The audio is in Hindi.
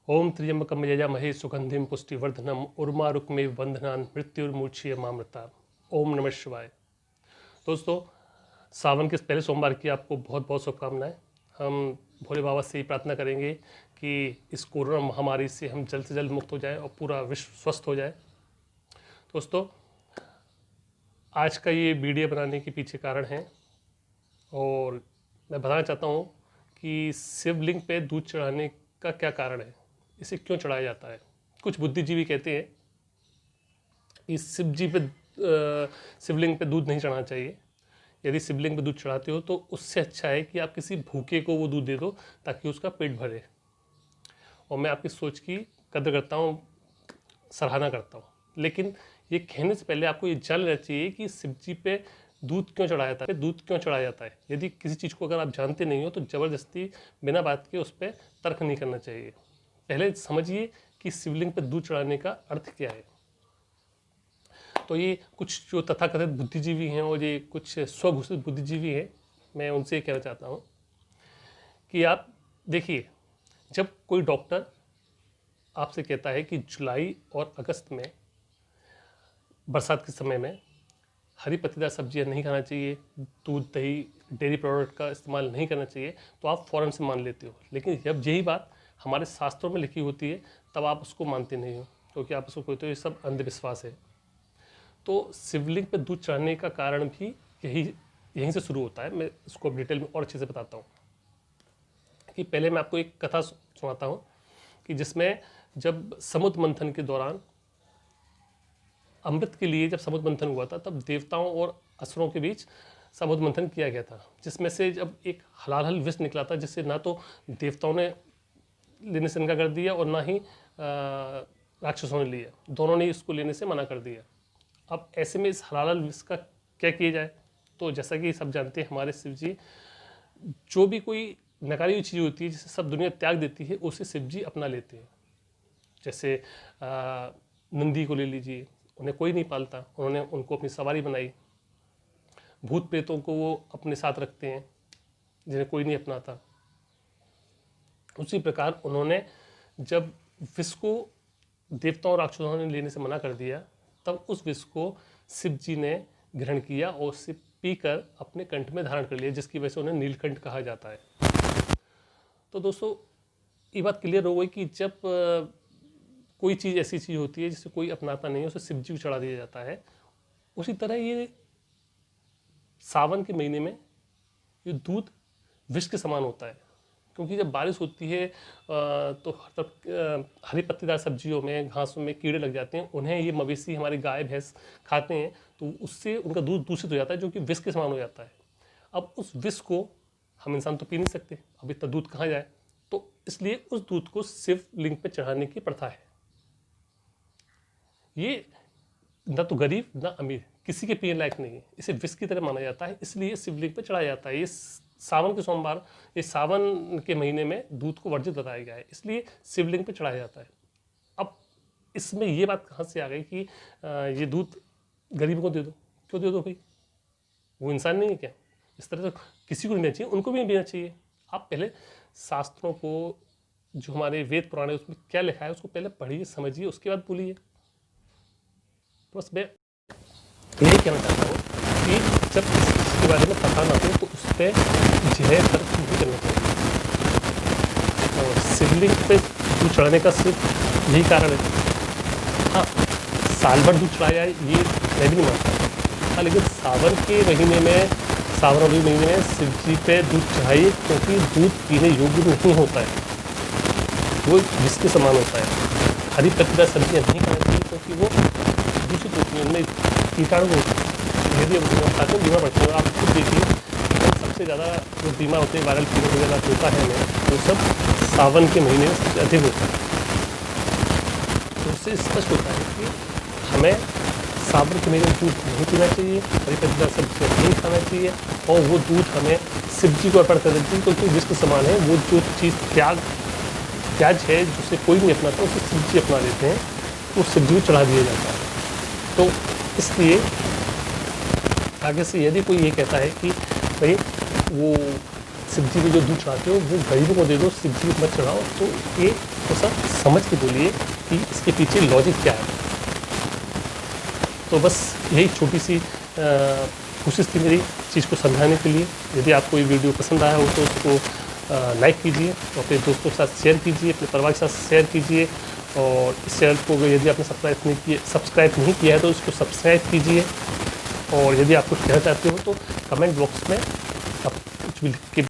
ओम त्र्यंबकम यजामहे सुगंधिम पुष्टिवर्धनम उर्मारुकमेव बंधनान् मृत्युर्मुक्षीयमामृता। ओम नमः शिवाय। दोस्तों, सावन के पहले सोमवार की आपको बहुत बहुत शुभकामनाएं। हम भोले बाबा से ही प्रार्थना करेंगे कि इस कोरोना महामारी से हम जल्द से जल्द मुक्त हो जाए और पूरा विश्व स्वस्थ हो जाए। दोस्तों, आज का ये वीडियो बनाने के पीछे कारण है और मैं बताना चाहता हूँ कि शिवलिंग पे दूध चढ़ाने का क्या कारण है, इसे क्यों चढ़ाया जाता है। कुछ बुद्धिजीवी कहते हैं कि शिवलिंग पे दूध नहीं चढ़ाना चाहिए। यदि शिवलिंग पे दूध चढ़ाते हो तो उससे अच्छा है कि आप किसी भूखे को वो दूध दे दो ताकि उसका पेट भरे। और मैं आपकी सोच की कदर करता हूँ, सराहना करता हूँ, लेकिन ये कहने से पहले आपको ये जान लेना चाहिए कि शिव जी पे दूध क्यों चढ़ाया जाता है, दूध क्यों चढ़ाया जाता है। यदि किसी चीज़ को अगर आप जानते नहीं हो तो ज़बरदस्ती बिना बात के उस पर तर्क नहीं करना चाहिए। पहले समझिए कि शिवलिंग पे दूध चढ़ाने का अर्थ क्या है। तो ये कुछ जो तथाकथित बुद्धिजीवी हैं और ये कुछ स्वघोषित बुद्धिजीवी हैं, मैं उनसे ये कहना चाहता हूँ कि आप देखिए, जब कोई डॉक्टर आपसे कहता है कि जुलाई और अगस्त में बरसात के समय में हरी पत्तेदार सब्जियां नहीं खाना चाहिए, दूध दही डेयरी प्रोडक्ट का इस्तेमाल नहीं करना चाहिए, तो आप फ़ौरन से मान लेते हो। लेकिन जब यही बात हमारे शास्त्रों में लिखी होती है तब आप उसको मानते नहीं हो, क्योंकि आप उसको कहते हो ये सब अंधविश्वास है। तो शिवलिंग पे दूध चढ़ाने का कारण भी यहीं से शुरू होता है। मैं इसको डिटेल में और अच्छे से बताता हूँ कि पहले मैं आपको एक कथा सुनाता हूँ कि जिसमें जब समुद्र मंथन के दौरान अमृत के लिए जब समुद्र मंथन हुआ था तब देवताओं और असुरों के बीच समुद्र मंथन किया गया था, जिसमें से जब एक हलाहल विष निकला था जिससे ना तो देवताओं ने लेने से इनकार कर दिया और ना ही राक्षसों ने लिया, दोनों ने इसको लेने से मना कर दिया। अब ऐसे में इस हलाहल विष का क्या किया जाए। तो जैसा कि सब जानते हैं, हमारे शिव जी जो भी कोई नकारी हुई चीज़ होती है जिसे सब दुनिया त्याग देती है उसे शिव जी अपना लेते हैं। जैसे नंदी को ले लीजिए, उन्हें कोई नहीं पालता, उन्होंने उनको अपनी सवारी बनाई। भूत प्रेतों को वो अपने साथ रखते हैं जिन्हें कोई नहीं अपनाता। उसी प्रकार उन्होंने जब विष को देवताओं और राक्षसों ने लेने से मना कर दिया तब उस विष को शिव जी ने ग्रहण किया और उसे पीकर अपने कंठ में धारण कर लिया, जिसकी वजह से उन्हें नीलकंठ कहा जाता है। तो दोस्तों, ये बात क्लियर हो गई कि जब कोई चीज़ ऐसी चीज़ होती है जिसे कोई अपनाता नहीं है उसे शिव जी को चढ़ा दिया जाता है। उसी तरह ये सावन के महीने में ये दूध विष के समान होता है, क्योंकि जब बारिश होती है तो हर तरफ हरी पत्तेदार सब्जियों में घासों में कीड़े लग जाते हैं। उन्हें ये मवेशी हमारी गाय भैंस खाते हैं तो उससे उनका दूध दूषित हो जाता है, जो कि विष के समान हो जाता है। अब उस विष को हम इंसान तो पी नहीं सकते, अब इतना दूध कहाँ जाए, तो इसलिए उस दूध को शिवलिंग पे चढ़ाने की प्रथा है। ये न तो गरीब न अमीर किसी के पीने लायक नहीं है, इसे विष की तरह माना जाता है, इसलिए शिवलिंग पे चढ़ाया जाता है। ये सावन के सोमवार, ये सावन के महीने में दूध को वर्जित बताया गया है, इसलिए शिवलिंग पे चढ़ाया जाता है। अब इसमें ये बात कहाँ से आ गई कि ये दूध गरीबों को दे दो, क्यों दे दो भाई, वो इंसान नहीं है क्या? इस तरह से किसी को नहीं देना चाहिए, उनको भी नहीं देना चाहिए। आप पहले शास्त्रों को, जो हमारे वेद पुराण है उसमें क्या लिखा है उसको पहले पढ़िए समझिए, उसके बाद बोलिए। तो बस मैं यही कहना चाहता हूँ कि जब इसके बारे में पता ना हो तो उस पर जहर तर्क नहीं करना चाहिए। और शिवलिंग पे दूध चढ़ाने का सिर्फ यही कारण है। हाँ, साल भर दूध चढ़ाया है ये मैं भी नहीं मानता। हाँ, लेकिन सावन के महीने में, सावन और महीने में शिव जी पे दूध चढ़ाइए, क्योंकि दूध पीने योग्य नहीं होता है, वो जिसके समान होता है। हरी पत्तेदार सब्जियाँ नहीं खानी चाहिए क्योंकि वो दूषित होती हैं, उनमें कीटाणु होते हैं। यदि हम खाते हैं बीमार पड़ते हैं। आप खुद देखिए, सबसे ज़्यादा जो बीमार होते हैं, वायरल फीवर वगैरह होता है हमें, वो सब सावन के महीने में सबसे अधिक होता है। तो उससे स्पष्ट होता है कि हमें सावन के महीने में दूध नहीं पीना चाहिए, हरी पत्तेदार सब्जियाँ नहीं खाना चाहिए, और वो दूध हमें शिव जी को अर्पण कर देती है, क्योंकि जिसके समान है वो जो चीज़ त्याज है जिसे कोई नहीं अपनाता उसे शिव जी अपना लेते हैं, वो शिव जी को चढ़ा दिया जाता है। तो इसलिए आगे से यदि कोई ये कहता है कि भाई वो शिव जी को जो दूध चढ़ाते हो वो गरीबों को दे दो, शिव जी को मत चढ़ाओ, तो ये तो सर समझ के बोलिए कि इसके पीछे लॉजिक क्या है। तो बस यही छोटी सी कोशिश थी मेरी चीज़ को समझाने के लिए। यदि आपको ये वीडियो पसंद आया हो तो उसको लाइक कीजिए और अपने दोस्तों के साथ शेयर कीजिए, अपने परिवार के साथ शेयर कीजिए। और इस चैनल को यदि आपने सब्सक्राइब नहीं किया है तो इसको सब्सक्राइब कीजिए। और यदि आप कुछ कहना चाहते हो तो कमेंट बॉक्स में आप कुछ भी लिख के